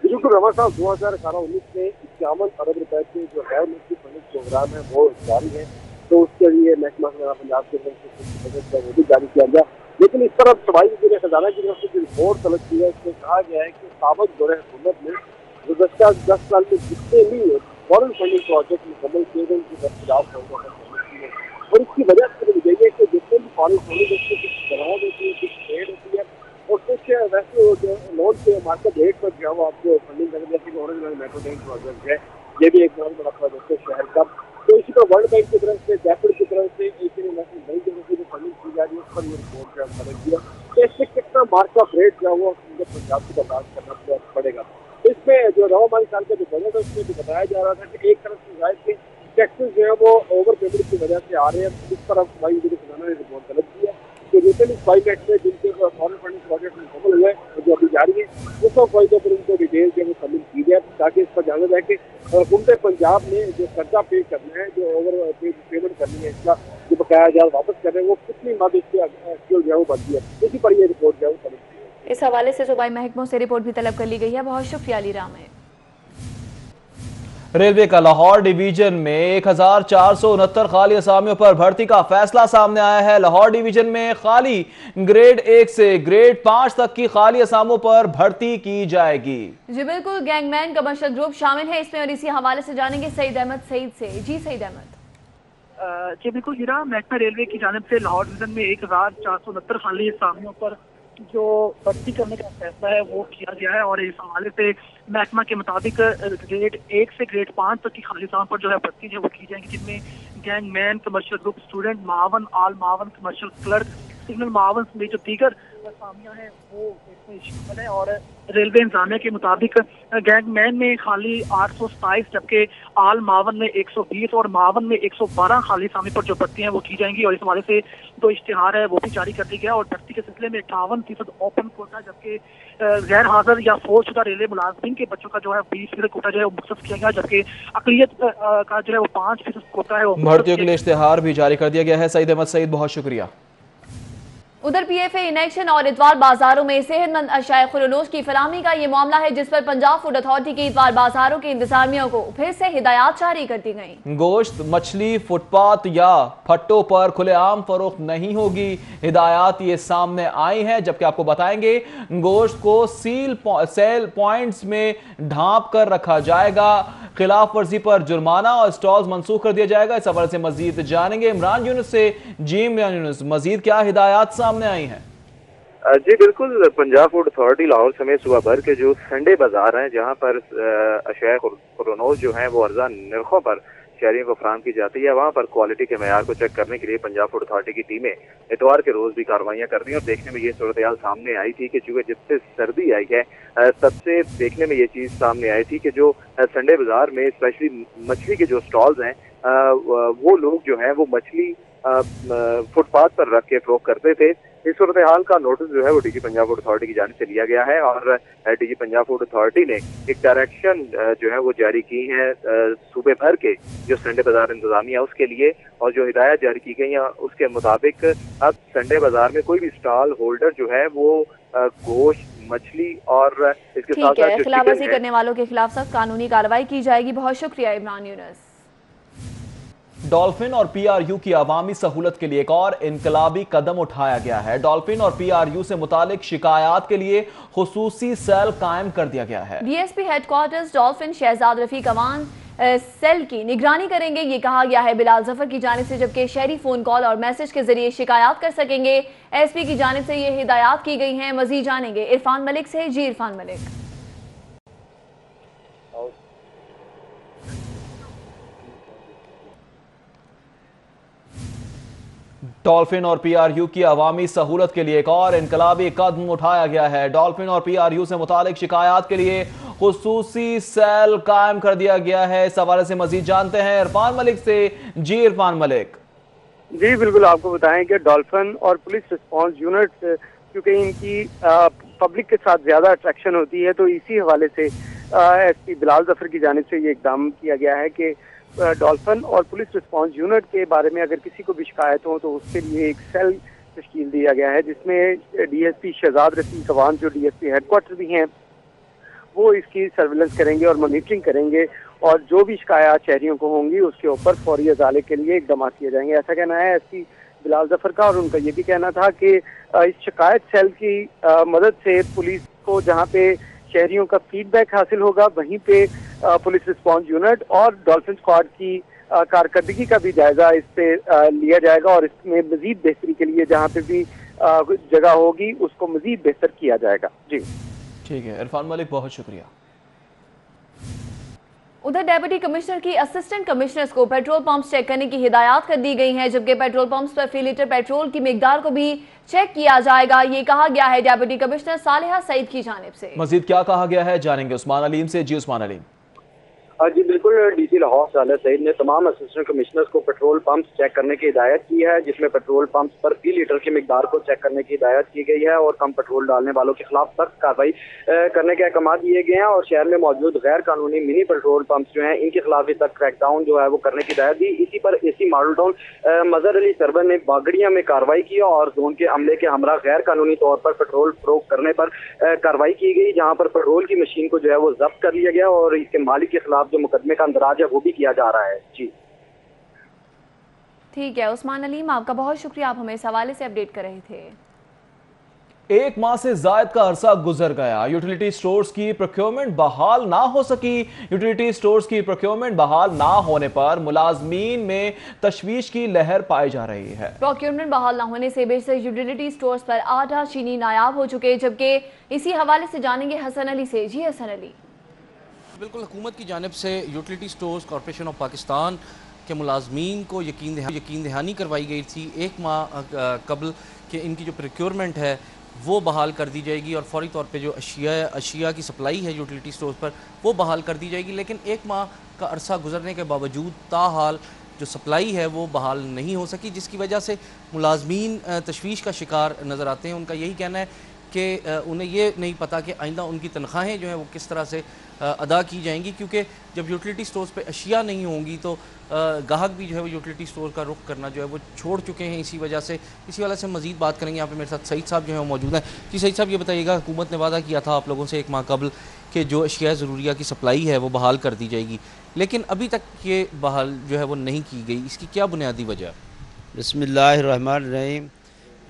Speaker 14: बिल्कुल रवा साहब, 2018-19 में 51 अरब रुपए के जो गैर मुल्की फंडिंग प्रोग्राम है वो जारी है, तो उसके लिए महकमा पंजाब के बजट वो भी जारी किया गया। लेकिन इस पर अब सूबाई वज़ीर खजाना की तरफ से जो रिपोर्ट तलब की है उसमें कहा गया है कि साबिक़ दौरे हुकूमत में गुज़श्ता 10 साल में जितने भी फॉरेन फंडिंग प्रोजेक्ट मुकम्मल किए गए उनकी दरख्वास्त और इसकी वजह से यही है कि जितने भी फॉरेन फंडिंग उसकी कुछ दरामद होती है, कुछ ट्रेड होती है और कुछ वैसे लोन के मार्केट रेट पर जो है आपको फंडिंग करने, जैसे कि ऑरेंज मेट्रो ट्रेन प्रोजेक्ट है, ये भी एक बहुत बड़ा प्रोजेक्ट है शहर का। तो इसी पर वर्ल्ड बैंक की तरफ से, जयपुर की तरफ से एक नई जगह से जो फंडिंग की जा रही है उस पर ये रिपोर्ट जो है किया तो इसमें कितना मार्कअप रेट जो है वो पंजाब को बर्दाश्त करना पड़ेगा। इसमें जो रवा माली साल का जो बजट है उसमें भी बताया जा रहा था कि एक तरफ से जाहिर के टैक्सेस जो है वो ओवर पेमेंट की वजह से आ रहे हैं। इस पर अब सूबाई वज़ीर खजाना ने रिपोर्ट तलब की है कि रिसेंटली सूबाई एक्ट में जिनके फॉरेन फंडिंग प्रोजेक्ट मुकम्मल हुए जो अभी जारी है उसको फायदे पर उनको डिटेल जो है शामिल की जाए, ताकि इस पर जाना जाए कि हुकूमत पंजाब ने जो कर्जा पे करना है, जो ओवर पेमेंट करनी है, इसका जो बकाया जाल वापस कर रहे हैं वो कितनी मद इसकी जो है वो बनती है, इसी पर ये रिपोर्ट जो है वो तलब की है।
Speaker 2: इस हवाले से सूबाई महकमों से रिपोर्ट भी तलब कर ली गई है। बहुत शुक्रिया अली रामे।
Speaker 1: रेलवे का लाहौर डिवीजन में 1469 खाली असामियों पर भर्ती का फैसला सामने आया है। लाहौर डिवीजन में खाली ग्रेड 1 से ग्रेड 5 तक की खाली असामों पर भर्ती की जाएगी।
Speaker 2: जी बिल्कुल, गैंगमैन कमर्शियल ग्रुप शामिल है इसमें और इसी हवाले से जानेंगे सईद अहमद सईद से। जी सईद अहमद।
Speaker 15: जी बिल्कुल हीरा, महकमा रेलवे की जानिब से लाहौर डिवीजन में 1469 खाली असामियों पर जो भर्ती करने का फैसला है वो किया गया है और इस हवाले से महकमा के मुताबिक ग्रेड 1 से ग्रेड 5 तक की खाली असाम पर जो है भर्ती जो वो की जाएंगी, जिनमें गैंगमैन, कमर्शियल ग्रुप, स्टूडेंट, मावन, आल मावन, कमर्शियल क्लर्क, सिग्नल मावन समेत जो दीगर असामियां हैं वो इसमें शामिल है। और रेलवे इंतजामिया के मुताबिक गैंगमैन में खाली 827 जबकि आल मावन में 120 और मावन में 112 खाली असामी पर जो भर्ती हैं वो की जाएंगी। और इस हवाले से दो इश्तिहार है वो भी जारी कर दिया गया और भर्ती के सिलसिले में 58% ओपन कोटा, जबकि गैर हाजिर या फौजशुदा रेलवे मुलाजिमीन के बच्चों का जो है 20% कोटा जो है वो मुख्तस किया गया, जबकि अकलियत का जो है वो 5% कोटा है वो
Speaker 1: भर्तियों के लिए इश्तिहार भी जारी कर दिया गया है। सईद अहमद सईद, बहुत शुक्रिया।
Speaker 2: उधर पीएफए इन एक्शन और इतवार बाजारों में सेहतमंद अशाए खुरनोश की फराहमी का ये मामला है, जिस पर पंजाब फूड अथॉरिटी की इतवार बाजारों के इंतजामिया को फिर से हिदायत जारी कर दी गई। गोश्त, मछली फुटपाथ या फट्टों पर खुलेआम फरोख्त नहीं होगी। हिदायत ये सामने आई है, जबकि आपको बताएंगे गोश्त को सेल पॉइंट्स में ढांप कर रखा जाएगा। खिलाफ वर्जी पर जुर्माना और स्टॉल्स मंसूख कर दिया जाएगा। इस हवाले से मजीद जानेंगे इमरान यूनुस से। जी इमरान यूनुस, मजीद क्या हिदायत सामने
Speaker 1: सामने आई हैं?
Speaker 16: जी बिल्कुल, पंजाब फूड अथॉरिटी लाहौर समेत सूबा भर के जो संडे बाजार हैं जहां पर अशिया खुर्नोश जो हैं वो अर्जा निर्खों पर शहरियों को फराहम की जाती है, वहाँ पर क्वालिटी के मैयार को चेक करने के लिए पंजाब फूड अथॉरिटी की टीमें इतवार के रोज भी कार्रवाइयाँ कर रही हैं। और देखने में ये सूरत हाल सामने आई थी कि चूंकि जब से सर्दी आई है तब से देखने में ये चीज़ सामने आई थी कि जो संडे बाजार में स्पेशली मछली के जो स्टॉल्स हैं वो लोग जो हैं वो मछली फुटपाथ पर रख के फरोख्त करते थे। इस सूरत हाल का नोटिस जो है वो डीजी पंजाब फूड अथॉरिटी की जानिब से लिया गया है और डीजी पंजाब फूड अथॉरिटी ने एक डायरेक्शन जो है वो जारी की है सूबे भर के जो संडे बाजार इंतजामिया उसके लिए, और जो हिदायत जारी की गई है उसके मुताबिक अब संडे बाजार में कोई भी स्टॉल होल्डर जो है वो गोश्त, मछली और इसके साथ
Speaker 2: खिलाफवर्जी करने वालों के खिलाफ सख्त कानूनी कार्रवाई की जाएगी। बहुत शुक्रिया इमरान यूनुस।
Speaker 1: डॉल्फिन और पीआरयू की अवामी सहूलत के लिए एक और इनकलाबी कदम उठाया गया है। डॉल्फिन और पीआरयू से मुतालिक शिकायत के लिए खुसूसी सेल कायम कर दिया गया है।
Speaker 2: DSP headquarters dolphin Shahzad Rafiq Awan cell की निगरानी करेंगे, ये कहा गया है बिलाल जफर की जानिब से, जबकि शहरी फोन कॉल और मैसेज के जरिए शिकायत कर सकेंगे। एसपी की जानिब से ये हिदायत की गई हैं। मजीद जानेंगे इरफान मलिक से। जी इरफान मलिक।
Speaker 1: डॉल्फिन और पीआरयू की अवामी सहूलत के लिए एक और इनकलाबी कदम उठाया गया है। डॉल्फिन और पीआरयू से मुतालिक शिकायत के लिए खुसूसी सेल कायम कर दिया गया है। इस हवाले से मजीद जानते हैं इरफान मलिक से। जी इरफान मलिक।
Speaker 17: जी बिल्कुल, आपको बताएं कि डॉल्फिन और पुलिस रिस्पांस यूनिट क्योंकि इनकी पब्लिक के साथ ज्यादा अट्रैक्शन होती है, तो इसी हवाले से एसपी बिलाल जफर की जानिब से ये इकदाम किया गया है कि डॉल्फिन और पुलिस रिस्पांस यूनिट के बारे में अगर किसी को भी शिकायत हो तो उसके लिए एक सेल तश्कील दिया गया है, जिसमें डीएसपी शहजाद रफीक अवान जो डीएसपी हेडक्वार्टर भी हैं वो इसकी सर्विलेंस करेंगे और मॉनिटरिंग करेंगे, और जो भी शिकायत शहरियों को होंगी उसके ऊपर फौरी अजाले के लिए इकदाम किए जाएंगे। ऐसा कहना है एसपी बिलाल जफर का, और उनका ये भी कहना था कि इस शिकायत सेल की मदद से पुलिस को जहाँ पे शहरियों का फीडबैक हासिल होगा वहीं पे पुलिस रिस्पांस यूनिट और डॉल्फिन स्क्वाड की कारकर्दगी का भी जायजा इस पे लिया जाएगा, और इसमें मजीद बेहतरी के लिए जहाँ पे भी जगह होगी उसको मजीद बेहतर किया जाएगा। जी
Speaker 1: ठीक है इरफान मलिक, बहुत शुक्रिया।
Speaker 2: उधर डेप्यूटी कमिश्नर की असिस्टेंट कमिश्नर्स को पेट्रोल पंप्स चेक करने की हिदायत कर दी गई हैं, जबकि पेट्रोल पंप्स पर फी लीटर पेट्रोल की मिकदार को भी चेक किया जाएगा, ये कहा गया है डेप्यूटी कमिश्नर सालिहा सईद की जानिब से।
Speaker 1: मजीद क्या कहा गया है जानेंगे उस्मान अलीम से। जी उस्मान अलीम।
Speaker 12: जी बिल्कुल, डीसी लाहौर सालिहा सईद ने तमाम असिस्टेंट कमिश्नर्स को पेट्रोल पंप्स चेक करने की हिदायत की है, जिसमें पेट्रोल पंप्स पर फी लीटर की मिकदार को चेक करने की हिदायत की गई है और कम पेट्रोल डालने वालों के खिलाफ सख्त कार्रवाई करने के अहकाम दिए गए हैं, और शहर में मौजूद गैर कानूनी मिनी पेट्रोल पंप्स जो हैं इनके खिलाफ भी तक क्रैकडाउन जो है वो करने की हिदायत दी। इसी पर एसी मॉडल टाउन मजहर अली सरवर ने बागड़िया में कार्रवाई की और जोन के अमले के हमरा गैर कानूनी तौर पर पेट्रोल फरोख्त करने पर कार्रवाई की गई, जहाँ पर पेट्रोल की मशीन को जो है वो जब्त कर लिया गया और इसके मालिक के खिलाफ जो मुकदमे का वो भी किया जा रहा है। जी
Speaker 2: ठीक है उस्मान अलीम, आपका बहुत शुक्रिया, आप हमें इस हवाले से अपडेट कर रहे थे।
Speaker 1: एक माह से जायद का अरसा गुजर गया, यूटिलिटी स्टोर्स की प्रोक्योरमेंट बहाल ना हो सकी। यूटिलिटी स्टोर्स की प्रोक्योरमेंट बहाल ना होने पर मुलाजमीन में तशवीश की लहर पाई जा रही है।
Speaker 2: प्रोक्योरमेंट बहाल ना होने से बेशतर यूटिलिटी स्टोर्स पर आटा चीनी नायाब हो चुके, जबकि इसी हवाले से जानेंगे हसन अली से। जी हसन अली।
Speaker 18: बिल्कुल, हुकूमत की जानिब से utility stores corporation of Pakistan के मुलाजमीन को यकीन दहानी करवाई गई थी एक माह कबल कि इनकी जो प्रोक्योरमेंट है वो बहाल कर दी जाएगी और फौरी तौर पे जो अशिया की सप्लाई है यूटिलिटी स्टोर्स पर वो बहाल कर दी जाएगी। लेकिन एक माह का अरसा गुजरने के बावजूद ताहाल जो सप्लाई है वो बहाल नहीं हो सकी, जिसकी वजह से मुलाजमीन तशवीश का शिकार नज़र आते हैं। उनका यही कहना है कि उन्हें ये नहीं पता कि आइंदा उनकी तनख्वाहें जो हैं वो किस तरह से अदा की जाएंगी, क्योंकि जब यूटिलिटी स्टोर्स पे अशिया नहीं होंगी तो गाहक भी जो है वो यूटिलिटी स्टोर का रुख करना जो है वो छोड़ चुके हैं। इसी वजह से इसी वाले से मजीद बात करेंगे। यहाँ पे मेरे साथ सईद साहब जो है वो मौजूद हैं। जी सईद साहब, ये बताइएगा, हुकूमत ने वादा किया था आप लोगों से एक माह कबल कि जो अशिया ज़रूरिया की सप्लाई है वो बहाल कर दी जाएगी, लेकिन अभी तक ये बहाल जो है वो नहीं की गई, इसकी क्या बुनियादी वजह?
Speaker 19: बिस्मिल्लाहिर्रहमानिर्रहीम।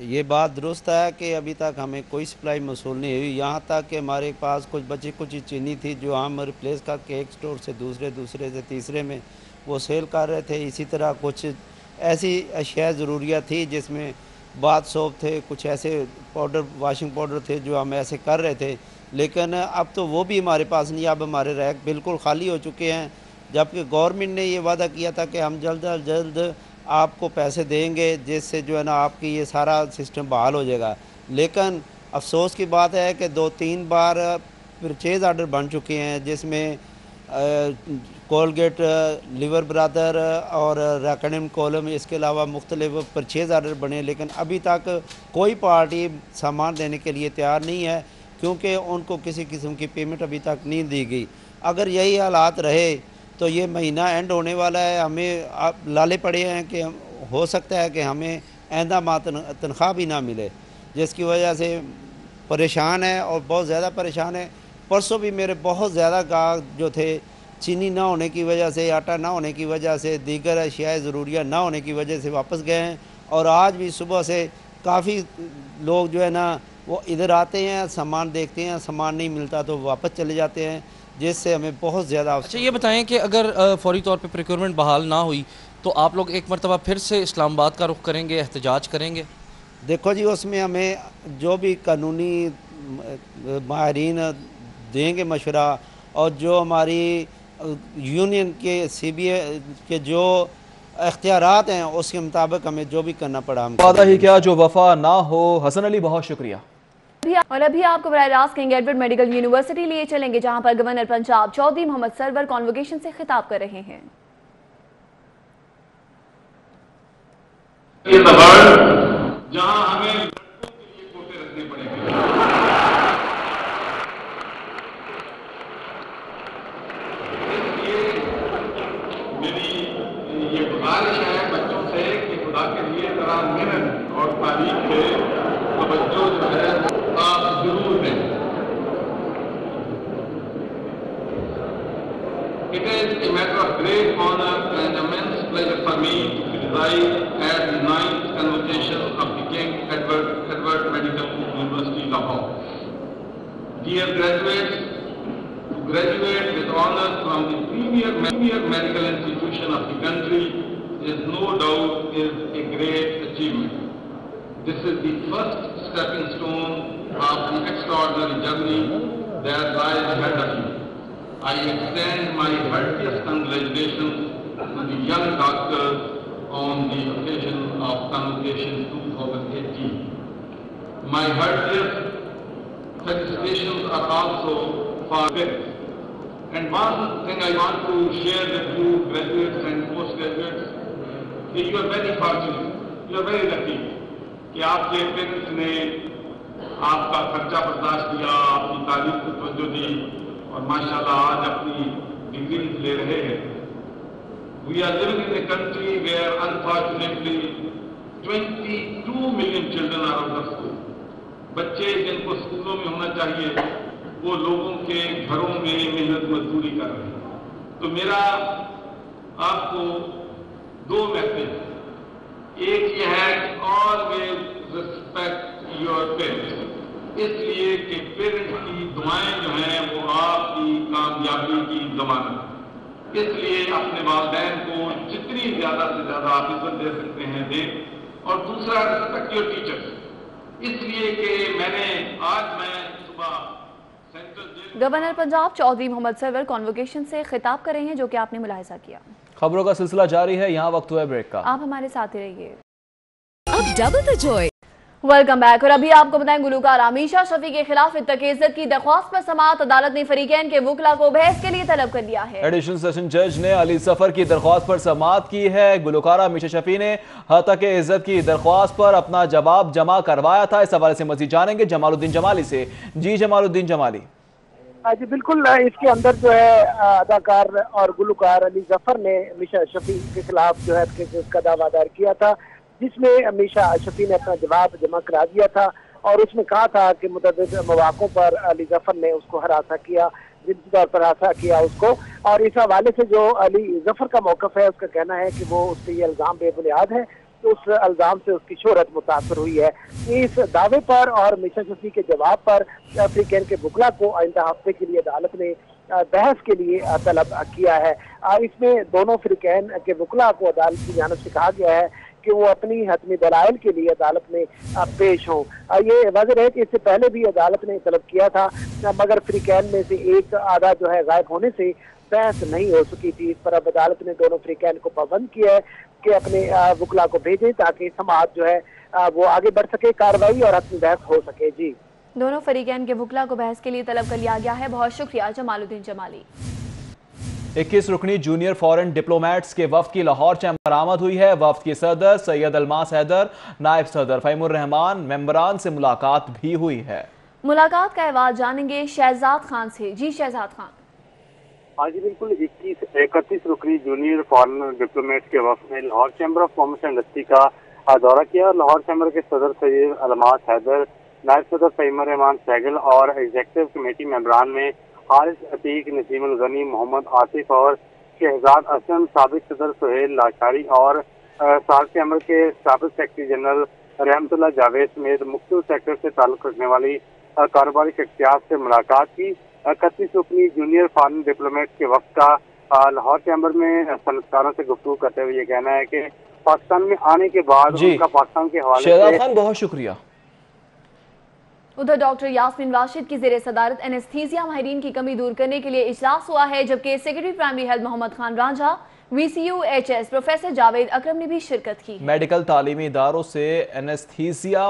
Speaker 19: ये बात दुरुस्त है कि अभी तक हमें कोई सप्लाई मौसूल नहीं हुई, यहाँ तक कि हमारे पास कुछ बची कुछ चीनी थी जो हम रिप्लेस करके एक स्टोर से दूसरे से तीसरे में वो सेल कर रहे थे। इसी तरह कुछ ऐसी अशिया ज़रूरिया थी जिसमें बाथ सोप थे, कुछ ऐसे पाउडर, वॉशिंग पाउडर थे जो हम ऐसे कर रहे थे, लेकिन अब तो वो भी हमारे पास नहीं। अब हमारे रैक बिल्कुल खाली हो चुके हैं, जबकि गवर्नमेंट ने ये वादा किया था कि हम जल्द अज जल्द आपको पैसे देंगे, जिससे जो है ना आपकी ये सारा सिस्टम बहाल हो जाएगा। लेकिन अफसोस की बात है कि 2-3 बार परचेज़ आर्डर बन चुके हैं, जिसमें कोलगेट, लिवर ब्रदर और रैकनिम कॉलम, इसके अलावा मुख्तलिफ परचेज़ आर्डर बने, लेकिन अभी तक कोई पार्टी सामान देने के लिए तैयार नहीं है, क्योंकि उनको किसी किस्म की पेमेंट अभी तक नहीं दी गई। अगर यही हालात रहे तो ये महीना एंड होने वाला है, हमें आप लाले पड़े हैं कि हो सकता है कि हमें आइंदा माह तनख्वाह भी ना मिले, जिसकी वजह से परेशान है और बहुत ज़्यादा परेशान है। परसों भी मेरे बहुत ज़्यादा गाहक जो थे, चीनी ना होने की वजह से, आटा ना होने की वजह से, दीगर अशियाए ज़रूरिया ना होने की वजह से वापस गए हैं। और आज भी सुबह से काफ़ी लोग जो है ना वो इधर आते हैं, सामान देखते हैं, सामान नहीं मिलता तो वापस चले जाते हैं, जिससे हमें बहुत ज़्यादा।
Speaker 18: अच्छा, ये बताएं कि अगर फौरी तौर पे प्रोक्योरमेंट बहाल ना हुई तो आप लोग एक मरतबा फिर से इस्लामाबाद का रुख करेंगे, एहतजाज करेंगे?
Speaker 19: देखो जी, उसमें हमें जो भी कानूनी माहिरीन देंगे मशवरा, और जो हमारी यूनियन के CBA के जो इख्तियारात हैं उसके मुताबिक हमें जो भी करना पड़ा हम
Speaker 1: वादा ही क्या जो वफा ना हो। हसन अली, बहुत शुक्रिया।
Speaker 2: और अभी आपको बराह रास्त किंग एडवर्ड मेडिकल यूनिवर्सिटी लिए चलेंगे, जहां पर गवर्नर पंजाब चौधरी मोहम्मद सरवर कॉन्वोकेशन से खिताब कर रहे हैं।
Speaker 20: जहां हमें लड़कों के लिए कोटे रखने पड़ेंगे, इसलिए मेरी ये गुजारिश है बच्चों से कि खुदा के लिए जरा मेहनत और तालीम पे तवज्जो जो है आप जरूर दें। It is a matter of great honor and immense pleasure for me to preside at the 9th convocation of the King Edward Medical University, Lahore. Dear graduates, to graduate with honor from the premier medical institution of the country is no doubt a great achievement. This is the first stepping stone of the extraordinary journey that lies ahead of you. I extend my heartiest congratulations to the young doctors on the occasion of Convocation 2018. My heartiest felicitations are also for parents. And one thing I want to share with you, graduates and postgraduates, that you are very fortunate, you are very lucky कि आपके parents ने आपका खर्चा बर्दाश्त किया, आपकी तालीम को तवज्जो दी और माशाल्लाह आज अपनी डिग्री ले रहे हैं। We are living in a country where unfortunately 22 million children are out of school. बच्चे जिनको स्कूलों में होना चाहिए वो लोगों के घरों में मेहनत मजदूरी कर रहे हैं। तो मेरा आपको 2 मैसेज, एक ये है कि ऑलवेज रिस्पेक्ट योर पेरेंट्स, इसलिए कि पेरेंट्स की दुआएं जो हैं वो आपकी कामयाबी की जमानत है। इसलिए अपने वालिदैन को जितनी ज्यादा से ज्यादा आप इज्जत दे सकते हैं दें। और दूसरा, रिस्पेक्ट योर टीचर्स, इसलिए कि मैं सुबह central
Speaker 2: governor Punjab Chaudhry Mohammad Sarwar convocation से खिताब कर रहे हैं, जो कि आपने मुलाहिजा किया।
Speaker 1: खबरों का सिलसिला जारी है, यहाँ वक्त हुआ है ब्रेक का।
Speaker 2: आप हमारे साथ ही रहिए।
Speaker 21: अब double the Joy.
Speaker 2: Welcome back. और अभी आपको बताएं, गुलकार आमीशा शफी के खिलाफ इज्जत की दरख्वास्त पर समाअत अदालत ने फरीकैन के वकला को बहस के लिए तलब कर लिया है।
Speaker 1: एडिशनल सेशन जज ने अली जफर की दरख्वास्त पर समाअत की है। गुलकार आमीशा शफी ने हतक इज्जत की दरख्वास्त पर अपना जवाब जमा करवाया था। इस हवाले से मजीद जानेंगे जमालुद्दीन जमाली से। जी जमालुद्दीन जमाली।
Speaker 9: जी बिल्कुल, इसके अंदर जो है अदाकार और गुलकार अली जफर ने मीशा शफी के खिलाफ जो है का दावा दायर किया था, जिसमें मीशा शफी ने अपना जवाब जमा करा दिया था और उसमें कहा था कि मुतअद्दिद मौक़ों पर अली जफर ने उसको हरासा किया, जिनसी तौर पर हरासा किया उसको। और इस हवाले से जो अली जफर का मौक़िफ़ है, उसका कहना है कि वो उस पर ये इल्ज़ाम बेबुनियाद है, तो उस इल्ज़ाम से उसकी शोहरत मुतासर हुई है। इस दावे पर और मीशा शफी के जवाब पर फरीकैन के वकला को आइंदा हफ्ते के लिए अदालत ने बहस के लिए तलब किया है। इसमें दोनों फरीकैन के वकला को अदालत की जानिब से कहा गया है कि वो अपनी हतमी दलाइल के लिए अदालत में पेश हों। ये वाज़ेह है कि इससे पहले भी अदालत ने तलब किया था, मगर फ्रीकैन में से एक आधा जो है गायब होने से बहस नहीं हो सकी थी। इस पर अब अदालत ने दोनों फ्रीकैन को पाबंद किया है कि अपने वकला को भेजें ताकि समाअत जो है वो आगे बढ़ सके, कार्रवाई और हतमी बहस हो सके। जी,
Speaker 2: दोनों फरीकैन के वकला को बहस के लिए तलब कर लिया गया है। बहुत शुक्रिया जमालुद्दीन जमाली।
Speaker 1: 21 रुकनी जूनियर फॉरेन डिप्लोमेट्स के वफ्द की लाहौर चैम्बर आमद हुई है। वफ्द के सदर सैयद अलमास हैदर, नायब सदर फहीमुर रहमान, मेंबरान से मुलाकात भी हुई है।
Speaker 2: मुलाकात का अहवाल जानेंगे शहजाद खान से। जी शहजाद खान।
Speaker 5: हाँ जी बिल्कुल, 31 रुकनी जूनियर फॉरेन डिप्लोमेट्स के वफ्द ने Lahore chamber of commerce and industry का दौरा किया। लाहौर चैम्बर के सदर सैयद अलमास हैदर, नायब सदर फहीमुर रहमान सैगल और एग्जीक्यूटिव कमेटी मेंबरान में हारिस अतीक, नसीमुल गनी, मोहम्मद आसिफ और शहजाद असलम, साबिक सदर सुहेल लाशारी और साल चैम्बर के साबिक सेक्रेटरी जनरल रहमतुल्लाह जावेद समेत मुख्तलिफ सेक्टर से ताल्लुक रखने वाली कारोबारी शख्सियात से मुलाकात की। 31 रुकनी जूनियर फॉरेन डिप्लोमेट के वक्त का लाहौर चैम्बर में सनतकारों से गुफ्तगू करते हुए ये कहना है कि पाकिस्तान में आने के बाद उनका पाकिस्तान के हवाले
Speaker 1: शहजाद खान बहुत शुक्रिया।
Speaker 2: उधर डॉक्टर यास्मीन राशिद की जेर सदारत एनेस्थीसिया माहिरीन की कमी दूर करने के लिए इजलास हुआ है, जबकि secretary primary health Mohammad Khan Ranjha, VCUHS professor Javed Akram ने भी शिरकत की।
Speaker 1: मेडिकल तालीमी इदारों से एनेस्थीसिया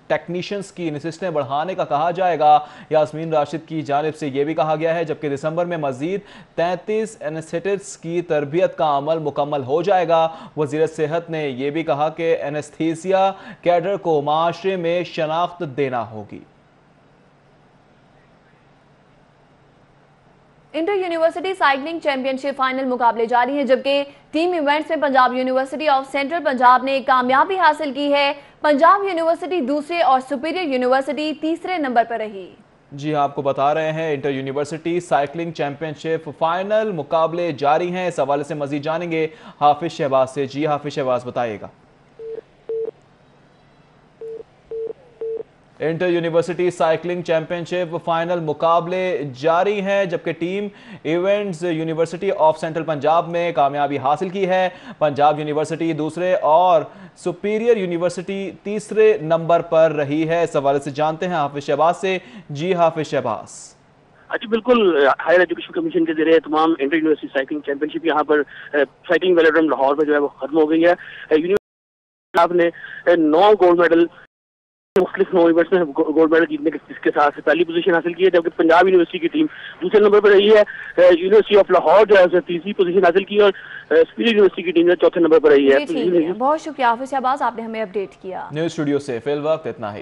Speaker 1: टेक्नीशियंस की नशिस्तें बढ़ाने का कहा जाएगा। यास्मीन राशिद की जानिब से यह भी कहा गया है, जबकि दिसंबर में मजीद 33 एनेस्थेटिस्ट की तरबियत का अमल मुकम्मल हो जाएगा। वज़ीर सेहत ने यह भी कहा कि एनेस्थीसिया कैडर को माशरे में शनाख्त देना होगी।
Speaker 2: Inter university cycling championship final मुकाबले जारी हैं, जबकि टीम इवेंट्स में Punjab university of central Punjab ने कामयाबी हासिल की है। पंजाब यूनिवर्सिटी दूसरे और सुपीरियर यूनिवर्सिटी तीसरे नंबर पर रही।
Speaker 1: जी हाँ, आपको बता रहे हैं inter university cycling championship final मुकाबले जारी हैं। इस हवाले से मजीद जानेंगे हाफिज शहबाज से। जी हाफिज शहबाज बताइएगा। Inter university cycling championship final मुकाबले जारी हैं, जबकि team events university of central Punjab में कामयाबी हासिल की है। पंजाब यूनिवर्सिटी दूसरे और सुपीरियर यूनिवर्सिटी तीसरे नंबर पर रही है। इस हवाले से जानते हैं हाफिज शहबाज से। जी हाफिज शहबाज।
Speaker 22: जी बिल्कुल, हायर एजुकेशन कमीशन के जरिए तमाम इंटर यूनिवर्सिटी साइकिलिंग चैंपियनशिप यहाँ पर साइकिलिंग वेलोड्रोम लाहौर में जो है वो खत्म हो गई है। यूनिवर्सिटी ने 9 गोल्ड मेडल मुख्तलिफ 9 इवेंट्स में गोल्ड मेडल जीतने के साथ पहली पोजीशन हासिल की है, जबकि पंजाब यूनिवर्सिटी की टीम दूसरे नंबर पर रही है। यूनिवर्सिटी ऑफ लाहौर जो है उसने तीसरी पोजीशन हासिल की और सुपीरियर यूनिवर्सिटी की टीम चौथे नंबर पर रही है।
Speaker 2: बहुत शुक्रिया हाफिज शहबाज, आपने हमें अपडेट किया।
Speaker 1: न्यूज स्टूडियो से फिल वक्त इतना ही।